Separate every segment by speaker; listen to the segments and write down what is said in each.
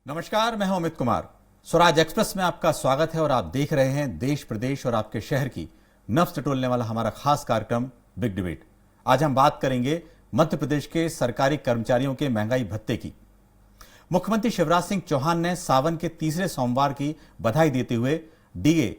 Speaker 1: नमस्कार, मैं हूं अमित कुमार। स्वराज एक्सप्रेस में आपका स्वागत है और आप देख रहे हैं देश प्रदेश और आपके शहर की नब्ज टटोलने वाला हमारा खास कार्यक्रम बिग डिबेट। आज हम बात करेंगे मध्य प्रदेश के सरकारी कर्मचारियों के महंगाई भत्ते की। मुख्यमंत्री शिवराज सिंह चौहान ने सावन के तीसरे सोमवार की बधाई देते हुए डीए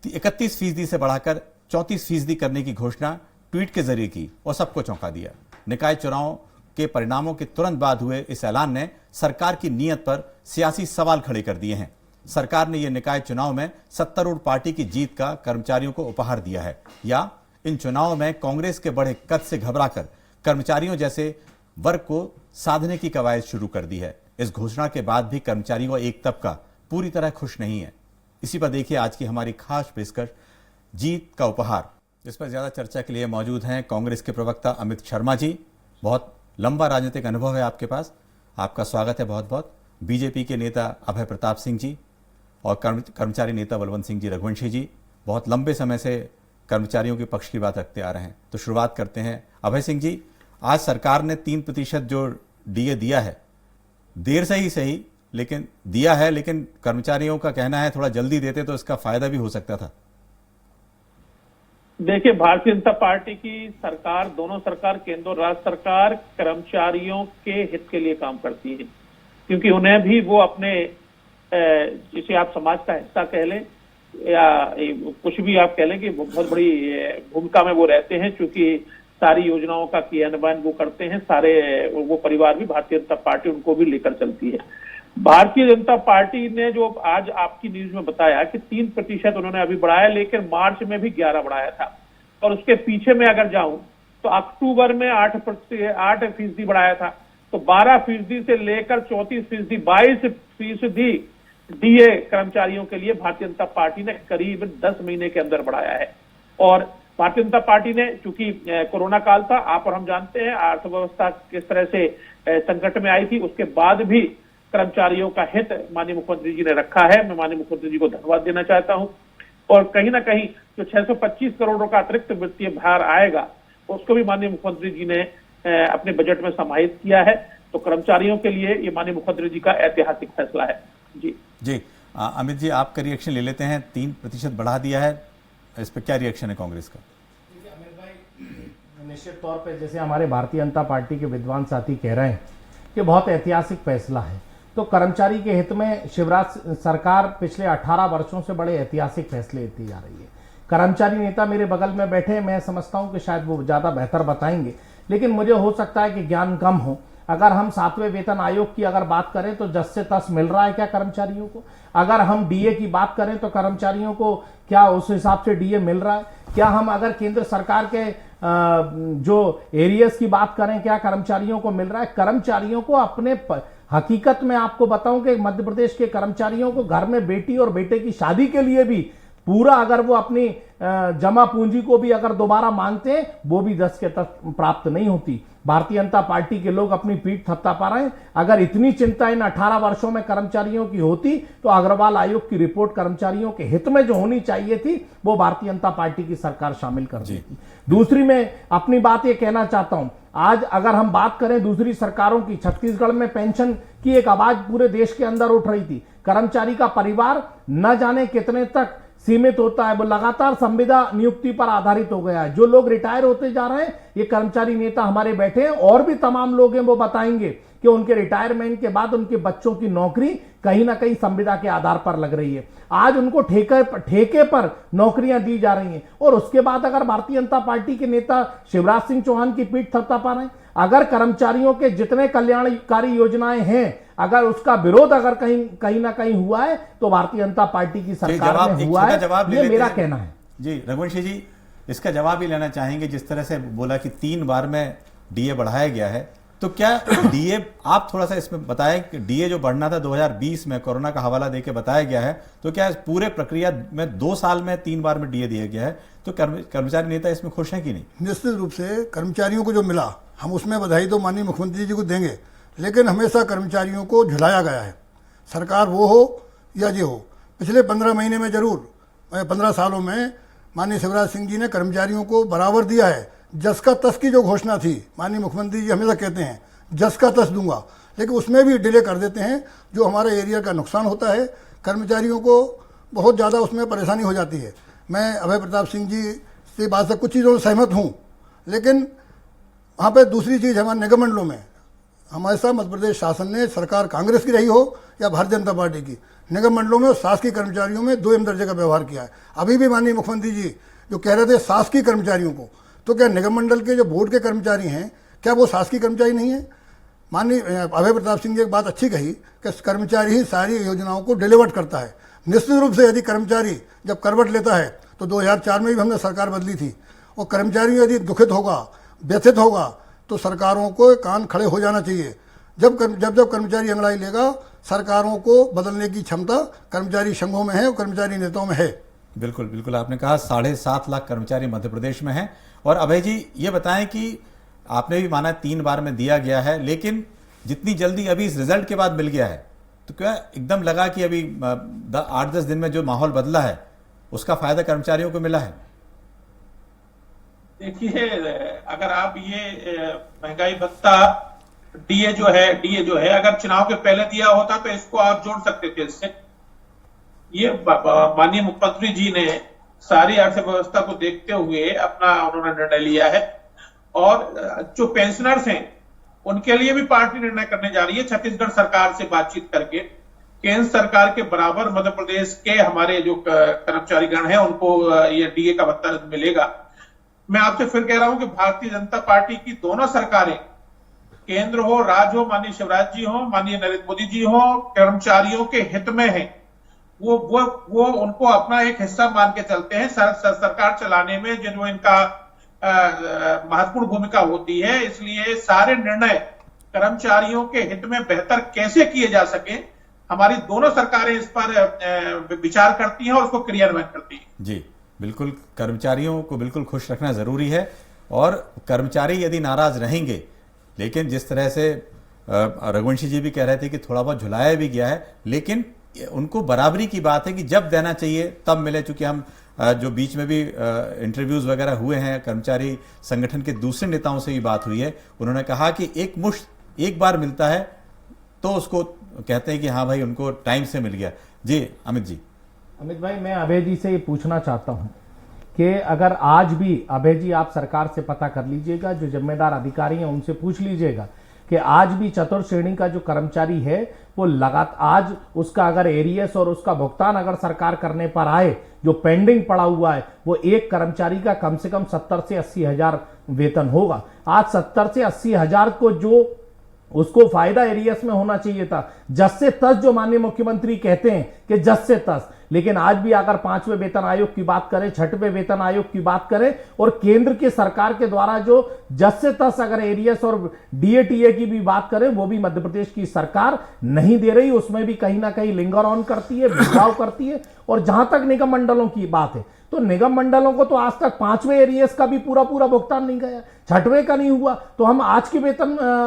Speaker 1: 31% से बढ़ाकर 34% करने की घोषणा ट्वीट के जरिए की और सबको चौंका दिया। निकाय चुनाव के परिणामों के तुरंत बाद हुए इस ऐलान ने सरकार की नीयत पर सियासी सवाल खड़े कर दिए हैं। सरकार ने यह निकाय चुनाव में सत्तारूढ़ पार्टी की जीत का कर्मचारियों को उपहार दिया है, या इन चुनावों में कांग्रेस के बढ़े कद से घबराकर कर्मचारियों जैसे वर्ग को साधने की कवायद शुरू कर दी है। इस घोषणा के बाद भी कर्मचारियों का एक तबका पूरी तरह खुश नहीं है। इसी पर देखिए आज की हमारी खास पेशकश, जीत का उपहार। इस पर ज्यादा चर्चा के लिए मौजूद हैं कांग्रेस के प्रवक्ता अमित शर्मा जी। बहुत लंबा राजनीतिक अनुभव है आपके पास, आपका स्वागत है बहुत बहुत। बीजेपी के नेता अभय प्रताप सिंह जी और कर्मचारी नेता बलवंत सिंह जी रघुवंशी जी बहुत लंबे समय से कर्मचारियों के पक्ष की बात रखते आ रहे हैं। तो शुरुआत करते हैं अभय सिंह जी। आज सरकार ने 3% जो डीए दिया है, देर से ही सही लेकिन दिया है, लेकिन कर्मचारियों का कहना है थोड़ा जल्दी देते तो इसका फायदा भी हो सकता था।
Speaker 2: देखिए, भारतीय जनता पार्टी की सरकार, दोनों सरकार, केंद्र और राज्य सरकार, कर्मचारियों के हित के लिए काम करती है, क्योंकि उन्हें भी वो अपने जिसे आप समाज का हिस्सा कह लें या कुछ भी आप कह लें कि बहुत बड़ी भूमिका में वो रहते हैं, क्योंकि सारी योजनाओं का क्रियान्वयन वो करते हैं। सारे वो परिवार भी भारतीय जनता पार्टी उनको भी लेकर चलती है। भारतीय जनता पार्टी ने जो आज आपकी न्यूज में बताया कि 3% उन्होंने अभी बढ़ाया, लेकिन मार्च में भी 11 बढ़ाया था। और उसके पीछे में अगर जाऊं तो अक्टूबर में 8% बढ़ाया था। तो 12% से लेकर 34%, 22% डीए कर्मचारियों के लिए भारतीय जनता पार्टी ने करीब 10 महीने के अंदर बढ़ाया है। और भारतीय जनता पार्टी ने, चूंकि कोरोना काल था, आप और हम जानते हैं अर्थव्यवस्था किस तरह से संकट में आई थी, उसके बाद भी कर्मचारियों का हित माननीय मुख्यमंत्री जी ने रखा है। मैं माननीय मुख्यमंत्री जी को धन्यवाद देना चाहता हूं। और कहीं ना कहीं जो 625 करोड़ का अतिरिक्त वित्तीय भार आएगा, उसको भी माननीय मुख्यमंत्री जी ने अपने बजट में समाहित किया है। तो कर्मचारियों के लिए ये माननीय मुख्यमंत्री जी का ऐतिहासिक फैसला है। जी
Speaker 1: अमित जी, आपका रिएक्शन ले लेते हैं। 3% बढ़ा दिया है, इस पर क्या रिएक्शन है कांग्रेस का?
Speaker 3: अमित भाई, निश्चित तौर पे जैसे हमारे भारतीय जनता पार्टी के विद्वान साथी कह रहे हैं कि बहुत ऐतिहासिक फैसला है। तो कर्मचारी के हित में शिवराज सरकार पिछले 18 वर्षों से बड़े ऐतिहासिक फैसले लेती जा रही है। कर्मचारी नेता मेरे बगल में बैठे, मैं समझता हूं कि शायद वो ज्यादा बेहतर बताएंगे, लेकिन मुझे हो सकता है कि ज्ञान कम हो। अगर हम 7वें वेतन आयोग की अगर बात करें तो जस से तस मिल रहा है क्या कर्मचारियों को? अगर हम डीए की बात करें तो कर्मचारियों को क्या उस हिसाब से डीए मिल रहा है? क्या हम अगर केंद्र सरकार के जो एरियर्स की बात करें, क्या कर्मचारियों को मिल रहा है? कर्मचारियों को अपने हकीकत में आपको बताऊं कि मध्य प्रदेश के कर्मचारियों को घर में बेटी और बेटे की शादी के लिए भी पूरा, अगर वो अपनी जमा पूंजी को भी अगर दोबारा मांगते हैं, वो भी 10 के तक प्राप्त नहीं होती। भारतीय जनता पार्टी के लोग अपनी पीठ थपथपा रहे हैं। अगर इतनी चिंता इन 18 वर्षों में कर्मचारियों की होती तो अग्रवाल आयोग की रिपोर्ट कर्मचारियों के हित में जो होनी चाहिए थी, वो भारतीय जनता पार्टी की सरकार शामिल कर देती। दूसरी, मैं अपनी बात ये कहना चाहता हूं, आज अगर हम बात करें दूसरी सरकारों की, छत्तीसगढ़ में पेंशन की एक आवाज पूरे देश के अंदर उठ रही थी। कर्मचारी का परिवार न जाने कितने तक सीमित होता है, वो लगातार संविदा नियुक्ति पर आधारित हो गया है। जो लोग रिटायर होते जा रहे हैं, ये कर्मचारी नेता हमारे बैठे हैं और भी तमाम लोग हैं, वो बताएंगे कि उनके रिटायरमेंट के बाद उनके बच्चों की नौकरी कहीं ना कहीं संविदा के आधार पर लग रही है। आज उनको ठेके पर नौकरियां दी जा रही हैं। और उसके बाद अगर भारतीय जनता पार्टी के नेता शिवराज सिंह चौहान की पीठ थपथपा रहे हैं, अगर कर्मचारियों के जितने कल्याणकारी योजनाएं हैं, अगर उसका विरोध अगर कहीं ना कहीं हुआ है तो भारतीय जनता पार्टी की सरकार में हुआ है, ये मेरा कहना है।
Speaker 1: जी रघुवंशी जी, इसका जवाब भी लेना चाहेंगे। जिस तरह से बोला कि 3 बार में डीए बढ़ाया गया है, तो क्या डीए, आप थोड़ा सा इसमें बताएं कि डीए जो बढ़ना था 2020 में, कोरोना का हवाला देके बताया गया है, तो क्या इस पूरे प्रक्रिया में 2 साल में 3 बार में डीए दिया गया है? तो कर्मचारी नेता इसमें खुश हैं कि नहीं?
Speaker 4: निश्चित रूप से कर्मचारियों को जो मिला, हम उसमें बधाई तो माननीय मुख्यमंत्री जी को देंगे, लेकिन हमेशा कर्मचारियों को झुलाया गया है। सरकार वो हो या ये हो, पिछले 15 महीने में जरूर, 15 सालों में माननीय शिवराज सिंह जी ने कर्मचारियों को बराबर दिया है। जस का तस की जो घोषणा थी, माननीय मुख्यमंत्री जी हमेशा कहते हैं जस का तस दूंगा, लेकिन उसमें भी डिले कर देते हैं, जो हमारे एरिया का नुकसान होता है। कर्मचारियों को बहुत ज़्यादा उसमें परेशानी हो जाती है। मैं अभय प्रताप सिंह जी से बात से कुछ चीज़ों में सहमत हूँ, लेकिन वहाँ पे दूसरी चीज़ हमारे निगम मंडलों में हमेशा मध्य प्रदेश शासन ने, सरकार कांग्रेस की रही हो या भारतीय जनता पार्टी की, निगम मंडलों में और शासकीय कर्मचारियों में 2 दर्जे का व्यवहार किया है। अभी भी माननीय मुख्यमंत्री जी जो कह रहे थे शासकीय कर्मचारियों को, तो क्या निगम मंडल के जो बोर्ड के कर्मचारी हैं, क्या वो शासकीय कर्मचारी नहीं है? माननीय अभय प्रताप सिंह जी एक बात अच्छी कही कि कर्मचारी ही सारी योजनाओं को डिलीवर करता है। निश्चित रूप से यदि कर्मचारी जब करवट लेता है, तो 2004 में भी हमने सरकार बदली थी, और कर्मचारी यदि दुखित होगा, व्यथित होगा, तो सरकारों को कान खड़े हो जाना चाहिए। जब कर्मचारी अंगड़ाई लेगा, सरकारों को बदलने की क्षमता कर्मचारी संघों में है और कर्मचारी नेताओं में है।
Speaker 1: बिल्कुल बिल्कुल, आपने कहा 7.5 लाख कर्मचारी मध्य प्रदेश में हैं। और अभय जी ये बताएं कि आपने भी माना 3 बार में दिया गया है, लेकिन जितनी जल्दी अभी इस रिजल्ट के बाद मिल गया है, तो क्या एकदम लगा कि अभी 8-10 दिन में जो माहौल बदला है उसका फायदा कर्मचारियों को मिला है?
Speaker 2: देखिए, अगर आप ये महंगाई भत्ता डीए जो है अगर चुनाव के पहले दिया होता तो इसको आप जोड़ सकते थे इससे। ये माननीय मुख्यमंत्री जी ने सारी अर्थव्यवस्था को देखते हुए अपना उन्होंने निर्णय लिया है, और जो पेंशनर्स हैं उनके लिए भी पार्टी निर्णय करने जा रही है छत्तीसगढ़ सरकार से बातचीत करके। केंद्र सरकार के बराबर मध्य प्रदेश के हमारे जो कर्मचारी गण हैं उनको ये डीए का भत्ता मिलेगा। मैं आपसे फिर कह रहा हूं कि भारतीय जनता पार्टी की दोनों सरकारें, केंद्र हो, राज्य हो, माननीय शिवराज जी हो, माननीय नरेंद्र मोदी जी हो, कर्मचारियों के हित में है। वो उनको अपना एक हिस्सा मान के चलते हैं। सरकार चलाने में जो इनका महत्वपूर्ण भूमिका होती है, इसलिए सारे निर्णय कर्मचारियों के हित में बेहतर कैसे किए जा सके, हमारी दोनों सरकारें इस पर विचार करती हैं और उसको क्रियान्वयन करती हैं।
Speaker 1: जी बिल्कुल, कर्मचारियों को बिल्कुल खुश रखना जरूरी है, और कर्मचारी यदि नाराज रहेंगे, लेकिन जिस तरह से रघुवंशी जी भी कह रहे थे कि थोड़ा बहुत झुलाया भी गया है, लेकिन उनको बराबरी की बात है कि जब देना चाहिए तब मिले। चूंकि हम जो बीच में भी इंटरव्यूज वगैरह हुए हैं, कर्मचारी संगठन के दूसरे नेताओं से भी बात हुई है, उन्होंने कहा कि एक मुश्त एक बार मिलता है तो उसको कहते हैं कि हाँ भाई उनको टाइम से मिल गया। जी अमित जी।
Speaker 3: अमित भाई, मैं अभय जी से ये पूछना चाहता हूं कि अगर आज भी, अभय जी आप सरकार से पता कर लीजिएगा, जो जिम्मेदार अधिकारी हैं उनसे पूछ लीजिएगा कि आज भी चतुर्थ श्रेणी का जो कर्मचारी है वो लगातार आज उसका अगर एरियस और उसका भुगतान अगर सरकार करने पर आए, जो पेंडिंग पड़ा हुआ है, वो एक कर्मचारी का कम से कम 70 से 80 हजार वेतन होगा। आज 70 से 80 हजार को जो उसको फायदा एरियस में होना चाहिए था, जस से तस, जो माननीय मुख्यमंत्री कहते हैं कि जस से तस, लेकिन आज भी अगर 5वें वेतन आयोग की बात करें, 6वें वेतन आयोग की बात करें, और केंद्र की सरकार के द्वारा जो जस से तस अगर एरियस और डीएटीए की भी बात करें, वो भी मध्य प्रदेश की सरकार नहीं दे रही। उसमें भी कहीं ना कहीं लिंगर ऑन करती है, भेदभाव करती है। और जहां तक निगम मंडलों की बात है, तो निगम मंडलों को तो आज तक 5वें एरियस का भी पूरा भुगतान नहीं गया, 6वें का नहीं हुआ, तो हम आज के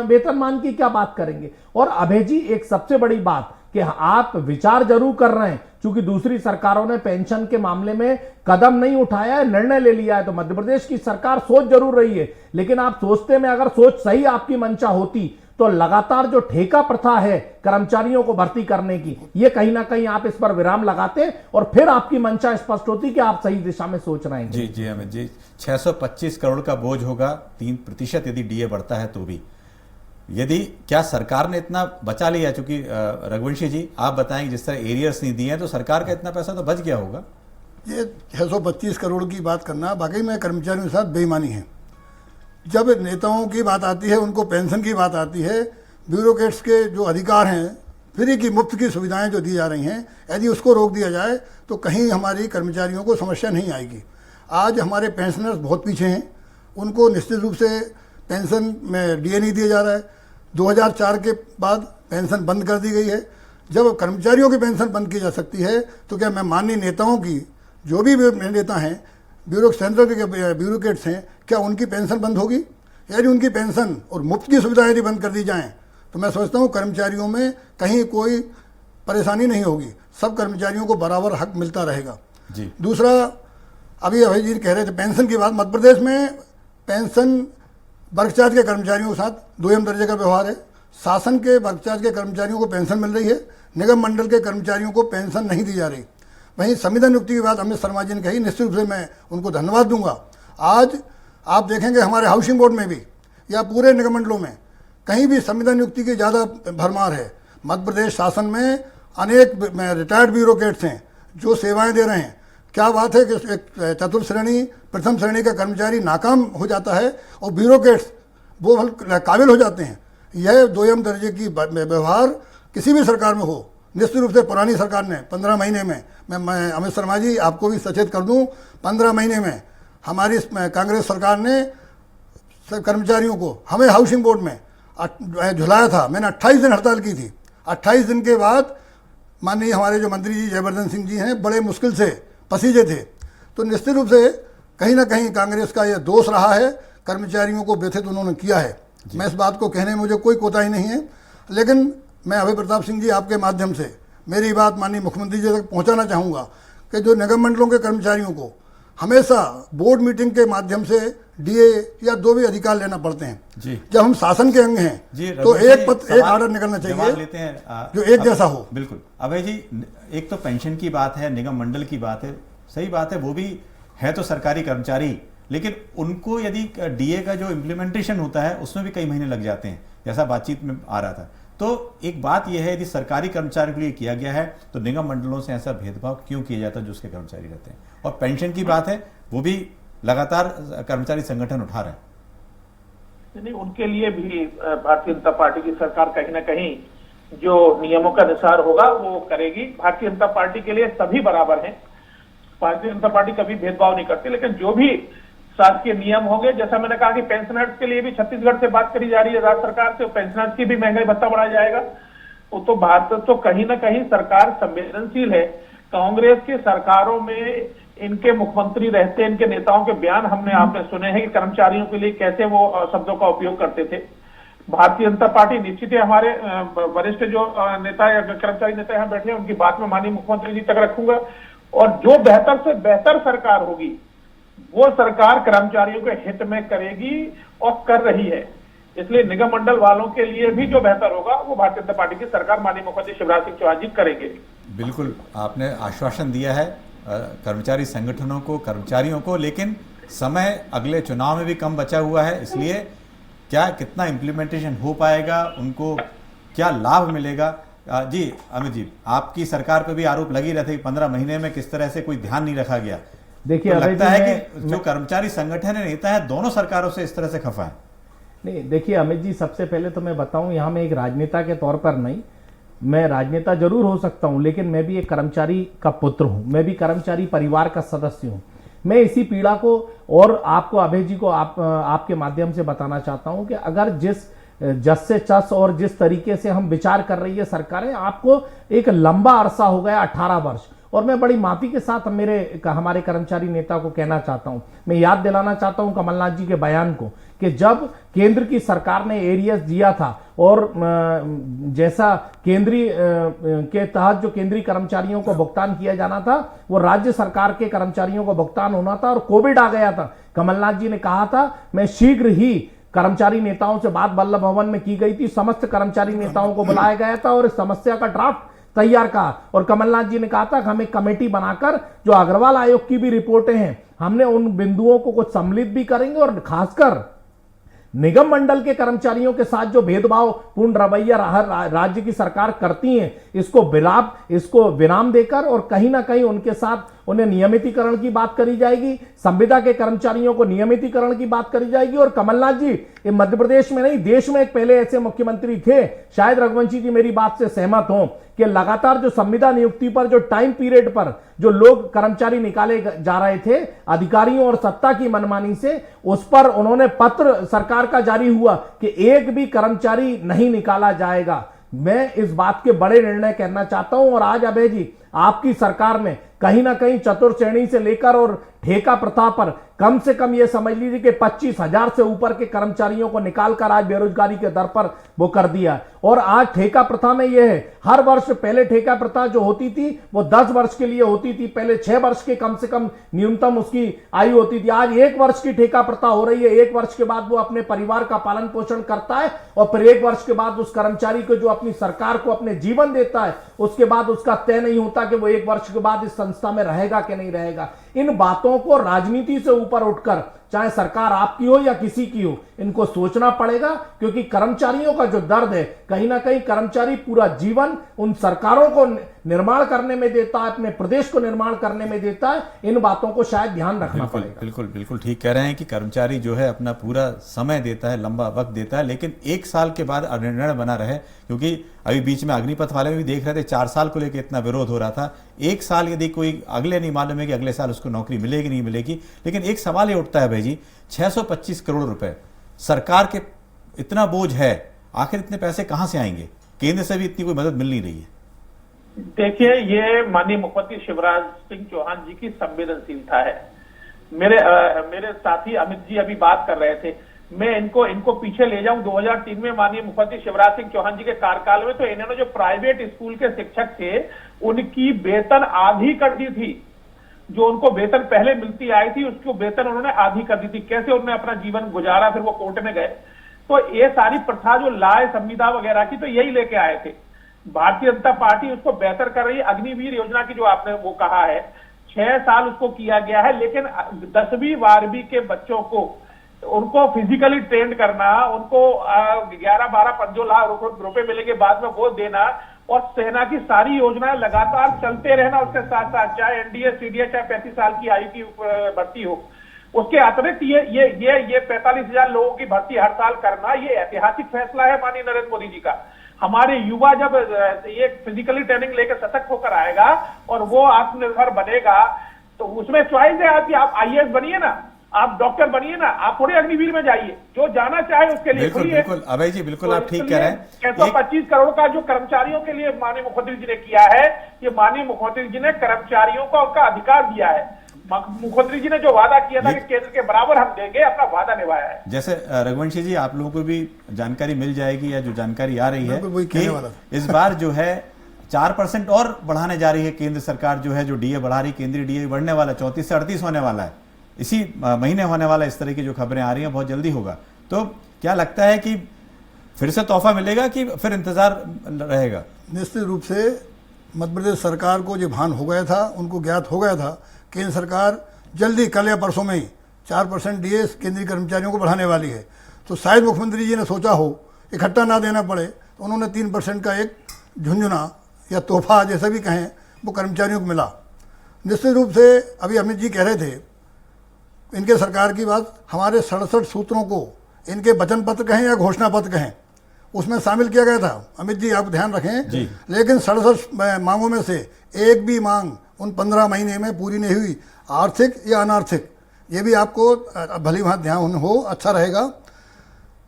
Speaker 3: वेतनमान की क्या बात करेंगे। और अभय जी, एक सबसे बड़ी बात कि आप विचार जरूर कर रहे हैं, क्योंकि दूसरी सरकारों ने पेंशन के मामले में कदम नहीं उठाया है, निर्णय ले लिया है, तो मध्य प्रदेश की सरकार सोच जरूर रही है। लेकिन आप सोचते में अगर सोच सही आपकी मंशा होती, तो लगातार जो ठेका प्रथा है कर्मचारियों को भर्ती करने की, ये कहीं ना कहीं आप इस पर विराम लगाते और फिर आपकी मंशा स्पष्ट होती कि आप सही दिशा में सोच रहे हैं।
Speaker 1: जी जी अमित जी, 625 करोड़ का बोझ होगा, 3% यदि डीए बढ़ता है तो भी। यदि क्या सरकार ने इतना बचा लिया? चूंकि रघुवंशी जी आप बताएंगे, जिस तरह एरियर्स नहीं दिए हैं, तो सरकार का इतना पैसा तो बच गया होगा।
Speaker 4: ये 625 करोड़ की बात करना वाकई में कर्मचारियों के साथ बेईमानी है। जब नेताओं की बात आती है, उनको पेंशन की बात आती है, ब्यूरोक्रेट्स के जो अधिकार हैं, फ्री की मुफ्त की सुविधाएं जो दी जा रही हैं, यदि उसको रोक दिया जाए तो कहीं हमारी कर्मचारियों को समस्या नहीं आएगी। आज हमारे पेंशनर्स बहुत पीछे हैं, उनको निश्चित रूप से पेंशन में डीए नहीं दिया जा रहा है। 2004 के बाद पेंशन बंद कर दी गई है। जब कर्मचारियों की पेंशन बंद की जा सकती है, तो क्या मैं माननीय नेताओं की, जो भी नेता हैं, सेंट्रल के ब्यूरोक्रेट्स हैं, क्या उनकी पेंशन बंद होगी? यदि उनकी पेंशन और मुफ्त की सुविधाएं यदि बंद कर दी जाएं, तो मैं समझता हूं कर्मचारियों में कहीं कोई परेशानी नहीं होगी, सब कर्मचारियों को बराबर हक मिलता रहेगा।
Speaker 1: जी।
Speaker 4: दूसरा, अभी अभय जी कह रहे थे पेंशन की बात, मध्य प्रदेश में पेंशन वर्ग चार्ज के कर्मचारियों के साथ 2 दर्जे का व्यवहार है, शासन के वर्क चार्ज के कर्मचारियों को पेंशन मिल रही है, निगम मंडल के कर्मचारियों को पेंशन नहीं दी जा रही। वहीं संविदा नियुक्ति की बात अमित शर्मा जी ने कही, निश्चित रूप से मैं उनको धन्यवाद दूंगा। आज आप देखेंगे हमारे हाउसिंग बोर्ड में भी या पूरे निगम मंडलों में कहीं भी संविदा नियुक्ति की ज़्यादा भरमार है। मध्य प्रदेश शासन में अनेक रिटायर्ड ब्यूरोक्रेट्स हैं जो सेवाएं दे रहे हैं। क्या बात है कि एक चतुर्थ श्रेणी प्रथम श्रेणी का कर्मचारी नाकाम हो जाता है और ब्यूरोक्रेट्स वो काबिल हो जाते हैं। यह दोयम दर्जे की व्यवहार किसी भी सरकार में हो। निश्चित रूप से पुरानी सरकार ने 15 महीने में, मैं अमित शर्मा जी आपको भी सचेत कर दूं, 15 महीने में हमारी कांग्रेस सरकार ने कर्मचारियों को, हमें हाउसिंग बोर्ड में झुलाया था। मैंने 28 दिन हड़ताल की थी। 28 दिन के बाद माननीय हमारे जो मंत्री जी जयवर्धन सिंह जी हैं बड़े मुश्किल से पसीजे थे। तो निश्चित रूप से कहीं ना कहीं कांग्रेस का यह दोष रहा है, कर्मचारियों को व्यथित उन्होंने किया है। मैं इस बात को कहने में मुझे कोई कोताही नहीं है, लेकिन मैं अभय प्रताप सिंह जी आपके माध्यम से मेरी बात माननीय मुख्यमंत्री जी तक पहुंचाना चाहूँगा कि जो निगम मंडलों के कर्मचारियों को हमेशा बोर्ड मीटिंग के माध्यम से डीए या दो भी अधिकार लेना पड़ते हैं जी। जब हम शासन के अंग हैं तो एक ऑर्डर निकलना चाहिए
Speaker 1: लेते हैं
Speaker 4: जो एक जैसा हो।
Speaker 1: बिल्कुल अभय जी, एक तो पेंशन की बात है, निगम मंडल की बात है, सही बात है, वो भी है तो सरकारी कर्मचारी, लेकिन उनको यदि डीए का जो इम्प्लीमेंटेशन होता है उसमें भी कई महीने लग जाते हैं, जैसा बातचीत में आ रहा था। तो एक बात यह है यदि सरकारी कर्मचारियों के लिए किया गया है तो निगम मंडलों से ऐसा भेदभाव क्यों किया जाता है जो उसके कर्मचारी रहते हैं। और पेंशन की बात है वो भी लगातार कर्मचारी संगठन उठा रहे हैं।
Speaker 2: नहीं, उनके लिए भी भारतीय जनता पार्टी की सरकार कहीं ना कहीं जो नियमों का अनुसार होगा वो करेगी। भारतीय जनता पार्टी के लिए सभी बराबर हैं। भारतीय जनता पार्टी कभी भेदभाव नहीं करती, लेकिन जो भी शासकीय नियम होंगे, जैसा मैंने कहा कि पेंशनर्स के लिए भी छत्तीसगढ़ से बात करी जा रही है राज्य सरकार से, पेंशनर्स की भी महंगाई भत्ता बढ़ाया जाएगा। वो तो भारत तो कहीं ना कहीं सरकार संवेदनशील है। कांग्रेस की सरकारों में इनके मुख्यमंत्री रहते, इनके नेताओं के बयान आपने सुने हैं कि कर्मचारियों के लिए कैसे वो शब्दों का उपयोग करते थे। भारतीय जनता पार्टी निश्चित है, हमारे वरिष्ठ जो नेता या कर्मचारी नेता यहाँ बैठे हैं उनकी बात में माननीय मुख्यमंत्री जी तक रखूंगा, और जो बेहतर से बेहतर सरकार होगी वो सरकार कर्मचारियों के हित में करेगी और कर रही है। इसलिए निगम मंडल वालों के लिए भी जो बेहतर होगा वो भारतीय जनता पार्टी की सरकार माननीय मुख्यमंत्री शिवराज सिंह चौहान जी करेंगे।
Speaker 1: बिल्कुल, आपने आश्वासन दिया है कर्मचारी संगठनों को, कर्मचारियों को, लेकिन समय अगले चुनाव में भी कम बचा हुआ है, इसलिए क्या कितना इम्प्लीमेंटेशन हो पाएगा, उनको क्या लाभ मिलेगा। जी अमित जी, आपकी सरकार पर भी आरोप लगी रहते कि 15 महीने में किस तरह से कोई ध्यान नहीं रखा गया।
Speaker 3: देखिए
Speaker 1: तो लगता है कि जो कर्मचारी संगठन है, नेता है, दोनों सरकारों से इस तरह से खफा है।
Speaker 3: नहीं, देखिए अमित जी, सबसे पहले तो मैं बताऊं, यहाँ मैं एक राजनेता के तौर पर नहीं, मैं राजनेता जरूर हो सकता हूं, लेकिन मैं भी एक कर्मचारी का पुत्र हूं, मैं भी कर्मचारी परिवार का सदस्य हूं। मैं इसी पीड़ा को और आपको, अभय जी को, आपके माध्यम से बताना चाहता हूं कि अगर जिस जस से चस और जिस तरीके से हम विचार कर रही है सरकारें, आपको एक लंबा अरसा हो गया 18 वर्ष, और मैं बड़ी माफी के साथ हमारे कर्मचारी नेता को कहना चाहता हूं, मैं याद दिलाना चाहता हूं कमलनाथ जी के बयान को कि जब केंद्र की सरकार ने एरियस दिया था और जैसा केंद्रीय के तहत जो केंद्रीय कर्मचारियों को भुगतान किया जाना था वो राज्य सरकार के कर्मचारियों को भुगतान होना था, और कोविड आ गया था। कमलनाथ जी ने कहा था मैं शीघ्र ही, कर्मचारी नेताओं से बात वल्लभ भवन में की गई थी, समस्त कर्मचारी नेताओं को बुलाया गया था और इस समस्या का ड्राफ्ट तैयार कहा, और कमलनाथ जी ने कहा था कि हम एक कमेटी बनाकर जो अग्रवाल आयोग की भी रिपोर्टें हैं हमने उन बिंदुओं को कुछ सम्मिलित भी करेंगे, और खासकर निगम मंडल के कर्मचारियों के साथ जो भेदभाव पूर्ण रवैया राज्य की सरकार करती है इसको विराम देकर और कहीं ना कहीं उनके साथ उन्हें नियमितीकरण की बात करी जाएगी, संविदा के कर्मचारियों को नियमितीकरण की बात करी जाएगी। और कमलनाथ जी, ये मध्य प्रदेश में नहीं, देश में एक पहले ऐसे मुख्यमंत्री थे, शायद रघुवंशी जी मेरी बात से सहमत हों, कि लगातार जो संविदा नियुक्ति पर जो टाइम पीरियड पर जो लोग कर्मचारी निकाले जा रहे थे अधिकारियों और सत्ता की मनमानी से, उस पर उन्होंने पत्र सरकार का जारी हुआ कि एक भी कर्मचारी नहीं निकाला जाएगा। मैं इस बात के बड़े निर्णय करना चाहता हूं, और आज अभय जी आपकी सरकार में कहीं ना कहीं चतुर्श्रेणी से लेकर और ठेका प्रथा पर कम से कम ये समझ लीजिए कि 25,000 से ऊपर के कर्मचारियों को निकालकर आज बेरोजगारी के दर पर वो कर दिया। और आज ठेका प्रथा में ये है, हर वर्ष पहले ठेका प्रथा जो होती थी वो 10 वर्ष के लिए होती थी, पहले 6 वर्ष के कम से कम न्यूनतम उसकी आयु होती थी। आज 1 वर्ष की ठेका प्रथा हो रही है। 1 वर्ष के बाद वो अपने परिवार का पालन पोषण करता है और फिर 1 वर्ष के बाद उस कर्मचारी को जो अपनी सरकार को अपने जीवन देता है उसके बाद उसका तय नहीं होता कि वो 1 वर्ष के बाद इस संस्था में रहेगा कि नहीं रहेगा। इन बातों को राजनीति से ऊपर उठकर, चाहे सरकार आपकी हो या किसी की हो, इनको सोचना पड़ेगा, क्योंकि कर्मचारियों का जो दर्द है, कहीं ना कहीं कर्मचारी पूरा जीवन उन सरकारों को निर्माण करने में देता है, अपने प्रदेश को निर्माण करने में देता है। इन बातों को शायद ध्यान रखना पड़ेगा।
Speaker 1: बिल्कुल बिल्कुल ठीक कह रहे हैं कि कर्मचारी जो है अपना पूरा समय देता है, लंबा वक्त देता है, लेकिन 1 साल के बाद निर्णय बना रहे, क्योंकि अभी बीच में अग्निपथ वाले भी देख रहे थे 4 साल को लेकर इतना विरोध हो रहा था। 1 साल यदि कोई अगले नहीं मालूम है कि अगले साल उसको नौकरी मिलेगी नहीं मिलेगी, लेकिन एक सवाल ये उठता है भाई जी, 625 करोड़ रुपए सरकार के इतना बोझ है, आखिर इतने पैसे कहां से आएंगे? केंद्र से भी इतनी कोई मदद मिल नहीं रही है।
Speaker 2: देखिए, ये माननीय मुख्यमंत्री शिवराज सिंह चौहान जी की संवेदनशीलता है। मेरे साथी अमित जी अभी बात कर रहे थे, मैं इनको पीछे ले जाऊं। 2003 में माननीय मुख्यमंत्री शिवराज सिंह चौहान जी के कार्यकाल में तो इन्होंने जो प्राइवेट स्कूल के शिक्षक थे उनकी वेतन आधी कर दी थी। जो उनको वेतन पहले मिलती आई थी उसको वेतन उन्होंने आधी कर दी थी। कैसे उन्होंने अपना जीवन गुजारा, फिर वो कोर्ट में गए। तो ये सारी प्रथा जो लाए संविदा वगैरह की, तो यही लेके आए थे। भारतीय जनता पार्टी उसको बेहतर कर रही है। अग्निवीर योजना की जो आपने वो कहा है, 6 साल उसको किया गया है, लेकिन 10वीं 12वीं के बच्चों को उनको फिजिकली ट्रेन करना, उनको 11, 12, 15 लाख रुपए मिलेंगे बाद में वो देना, और सेना की सारी योजनाएं लगातार चलते रहना उसके साथ साथ, चाहे एनडीए सीडीए, चाहे 35 साल की आयु की भर्ती हो। उसके अतिरिक्त ये 45,000 लोगों की भर्ती हर साल करना, ये ऐतिहासिक फैसला है माननीय नरेंद्र मोदी जी का। हमारे युवा जब ये फिजिकली ट्रेनिंग लेकर सशक्त होकर आएगा और वो आत्मनिर्भर बनेगा, तो उसमें चॉइस है आपकी। आप आईएएस बनिए ना, आप डॉक्टर बनिए ना, आप थोड़े अग्निवीर में जाइए, जो जाना चाहे उसके लिए।
Speaker 1: बिल्कुल अभय जी, बिल्कुल आप ठीक कह रहे हैं।
Speaker 2: 625 करोड़ का जो कर्मचारियों के लिए माननीय मुख्यमंत्री जी ने किया है, ये माननीय मुख्यमंत्री जी ने कर्मचारियों को उनका अधिकार दिया है। मुख्यमंत्री जी ने जो वादा किया था कि केंद्र के बराबर हम देंगे, अपना वादा निभाया है।
Speaker 1: जैसे रघुवंशी जी, आप लोगों को भी जानकारी मिल जाएगी या जो जानकारी आ रही है कि इस बार जो है 4% और बढ़ाने जा रही है केंद्र सरकार, जो है जो डीए बढ़ा रही, केंद्रीय डीए बढ़ने वाला 34 से 38 होने वाला है, इसी महीने होने वाला। इस तरह की जो खबरें आ रही हैं बहुत जल्दी होगा। तो क्या लगता है कि फिर से तोहफा मिलेगा कि फिर इंतजार रहेगा?
Speaker 4: निश्चित रूप से मध्य प्रदेश सरकार को जो भान हो गया था, उनको ज्ञात हो गया था केंद्र सरकार जल्दी कल या परसों में ही 4% डीए केंद्रीय कर्मचारियों को बढ़ाने वाली है। तो शायद मुख्यमंत्री जी ने सोचा हो इकट्ठा ना देना पड़े, तो उन्होंने 3% का एक झुंझुना या तोहफा जैसा भी कहें वो कर्मचारियों को मिला। निश्चित रूप से अभी अमित जी कह रहे थे इनके सरकार की बात, हमारे 67 सूत्रों को इनके वचन पत्र कहें या घोषणा पत्र कहें उसमें शामिल किया गया था। अमित जी आप ध्यान रखें, लेकिन 67 मांगों में से एक भी मांग उन 15 महीने में पूरी नहीं हुई, आर्थिक या अनार्थिक। ये भी आपको भली भांति ध्यान हो, अच्छा रहेगा।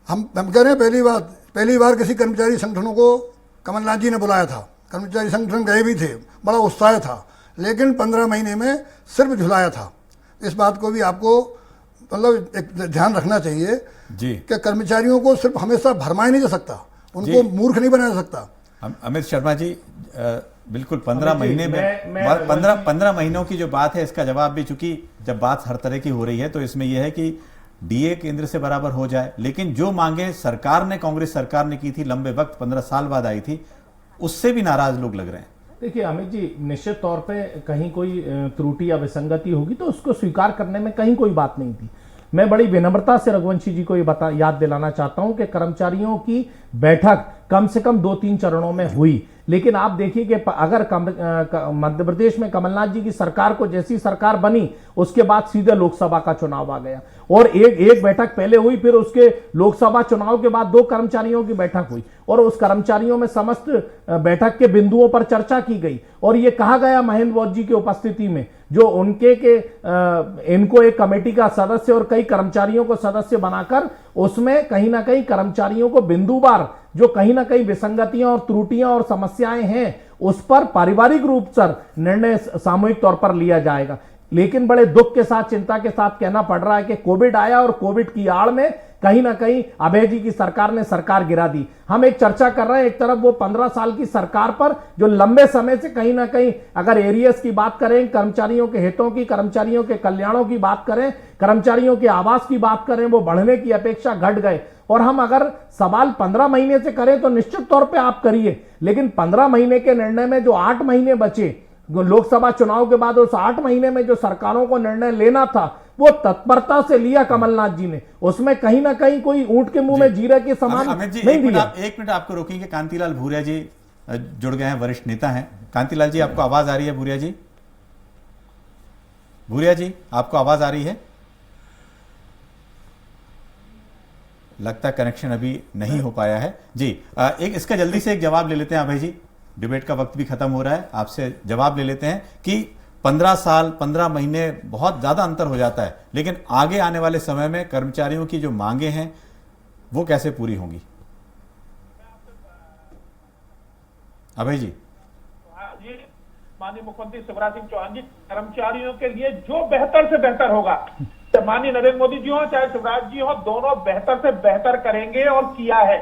Speaker 4: हम कह रहे हैं पहली बार किसी कर्मचारी संगठनों को कमलनाथ जी ने बुलाया था, कर्मचारी संगठन गए भी थे, बड़ा उत्साह था, लेकिन 15 महीने में सिर्फ झुलाया था। इस बात को भी आपको मतलब एक ध्यान रखना चाहिए
Speaker 1: जी
Speaker 4: कि कर्मचारियों को सिर्फ हमेशा भरमाया नहीं जा सकता, उनको मूर्ख नहीं बनाया जा सकता।
Speaker 1: अमित शर्मा जी, बिल्कुल 15 महीने में 15 महीनों की जो बात है, इसका जवाब भी, चूंकि जब बात हर तरह की हो रही है तो इसमें यह है कि डीए केंद्र से बराबर हो जाए, लेकिन जो मांगे सरकार ने, कांग्रेस सरकार ने की थी, लंबे वक्त 15 साल बाद आई थी, उससे भी नाराज लोग लग रहे हैं।
Speaker 3: देखिए अमित जी, निश्चित तौर पे कहीं कोई त्रुटि या विसंगति होगी तो उसको स्वीकार करने में कहीं कोई बात नहीं थी। मैं बड़ी विनम्रता से रघुवंशी जी को ये याद दिलाना चाहता हूं कि कर्मचारियों की बैठक कम से कम 2-3 चरणों में हुई, लेकिन आप देखिए कि अगर मध्य प्रदेश में कमलनाथ जी की सरकार को जैसी सरकार बनी उसके बाद सीधे लोकसभा का चुनाव आ गया और एक बैठक पहले हुई, फिर उसके लोकसभा चुनाव के बाद 2 कर्मचारियों की बैठक हुई और उस कर्मचारियों में समस्त बैठक के बिंदुओं पर चर्चा की गई और यह कहा गया महेंद्र वोज जी की उपस्थिति में जो उनके इनको एक कमेटी का सदस्य और कई कर्मचारियों को सदस्य बनाकर उसमें कहीं ना कहीं कर्मचारियों को बिंदुवार जो कहीं ना कहीं विसंगतियां और त्रुटियां और समस्याएं हैं उस पर पारिवारिक रूप से निर्णय सामूहिक तौर पर लिया जाएगा। लेकिन बड़े दुख के साथ, चिंता के साथ कहना पड़ रहा है कि कोविड आया और कोविड की आड़ में कहीं ना कहीं अभय जी की सरकार ने सरकार गिरा दी। हम एक चर्चा कर रहे हैं, एक तरफ वो 15 साल की सरकार पर जो लंबे समय से कहीं ना कहीं अगर एरियर्स की बात करें, कर्मचारियों के हितों की, कर्मचारियों के कल्याणों की बात करें, कर्मचारियों के आवास की बात करें, वो बढ़ने की अपेक्षा घट गए। और हम अगर सवाल 15 महीने से करें तो निश्चित तौर पर आप करिए, लेकिन 15 महीने के निर्णय में जो 8 महीने बचे लोकसभा चुनाव के बाद, उस 8 महीने में जो सरकारों को निर्णय लेना था वो तत्परता से लिया कमलनाथ जी ने। उसमें कहीं ना कहीं कोई ऊंट के मुंह में जीरे के समान
Speaker 1: अमित जी,
Speaker 3: नहीं दिया।
Speaker 1: एक मिनट आपको रोकेंगे। कांतिलाल भूरिया जी जुड़ गए हैं, वरिष्ठ नेता हैं। कांतिलाल जी, आपको आवाज आ रही है? भूरिया जी, भूरिया जी, आपको आवाज आ रही है? लगता है कनेक्शन अभी नहीं हो पाया है जी। एक इसका जल्दी से एक जवाब ले लेते हैं अभय जी, डिबेट का वक्त भी खत्म हो रहा है, आपसे जवाब ले लेते हैं कि 15 साल 15 महीने बहुत ज्यादा अंतर हो जाता है, लेकिन आगे आने वाले समय में कर्मचारियों की जो मांगे हैं वो कैसे पूरी होंगी? अभय जी।
Speaker 2: माननीय मुख्यमंत्री शिवराज सिंह चौहान जी, कर्मचारियों के लिए जो बेहतर से बेहतर होगा, चाहे माननीय नरेंद्र मोदी जी हो चाहे शिवराज जी हो, दोनों बेहतर से बेहतर करेंगे और किया है।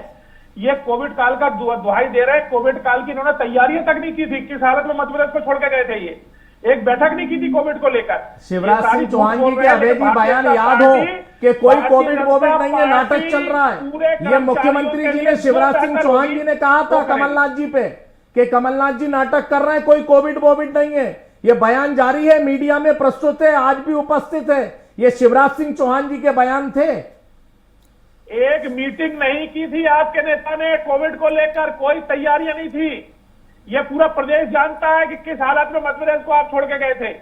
Speaker 2: ये कोविड काल का दुहाई दे रहे हैं। कोविड काल की इन्होंने तैयारियां तक नहीं की थी, किस हालत में मध्य प्रदेश को छोड़ के गए थे। ये एक बैठक नहीं की थी कोविड को लेकर।
Speaker 3: शिवराज सिंह चौहान जी के अभय जी बयान याद हो कि कोई कोविड नहीं है, नाटक चल रहा है। ये मुख्यमंत्री जी ने, शिवराज सिंह चौहान जी ने कहा था कमलनाथ जी पे कि कमलनाथ जी नाटक कर रहे हैं, कोई कोविड नहीं है। ये बयान जारी है, मीडिया में प्रस्तुत है, आज भी उपस्थित है। ये शिवराज सिंह चौहान जी के बयान थे।
Speaker 2: एक मीटिंग नहीं की थी आपके नेता ने कोविड को लेकर, कोई तैयारियां नहीं थी। यह पूरा प्रदेश जानता है कि किस हालत में मध्य प्रदेश को आप छोड़ के गए थे।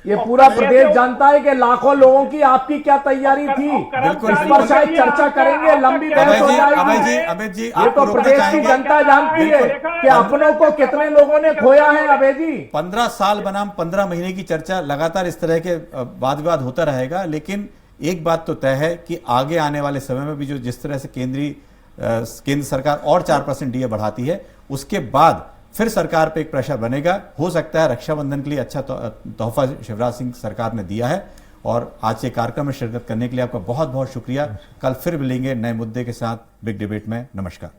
Speaker 3: ये पूरा प्रदेश जानता है कि लाखों लोगों की आपकी क्या तैयारी थी।
Speaker 1: बिल्कुल,
Speaker 3: इस पर शायद चर्चा करेंगे, लंबी बहस हो जाएगी।
Speaker 1: अभय जी,
Speaker 3: ये तो प्रदेश की जनता जानती है कि अपनों को कितने लोगों ने खोया है। अभय जी,
Speaker 1: 15 साल बनाम 15 महीने की चर्चा लगातार इस तरह के वाद विवाद होता रहेगा, लेकिन एक बात तो तय है कि आगे आने वाले समय में भी जो जिस तरह से केंद्र सरकार और 4% डीए बढ़ाती है, उसके बाद फिर सरकार पे एक प्रेशर बनेगा। हो सकता है रक्षाबंधन के लिए अच्छा तोहफा शिवराज सिंह सरकार ने दिया है। और आज के कार्यक्रम में शिरकत करने के लिए आपका बहुत बहुत शुक्रिया। कल फिर मिलेंगे नए मुद्दे के साथ बिग डिबेट में। नमस्कार।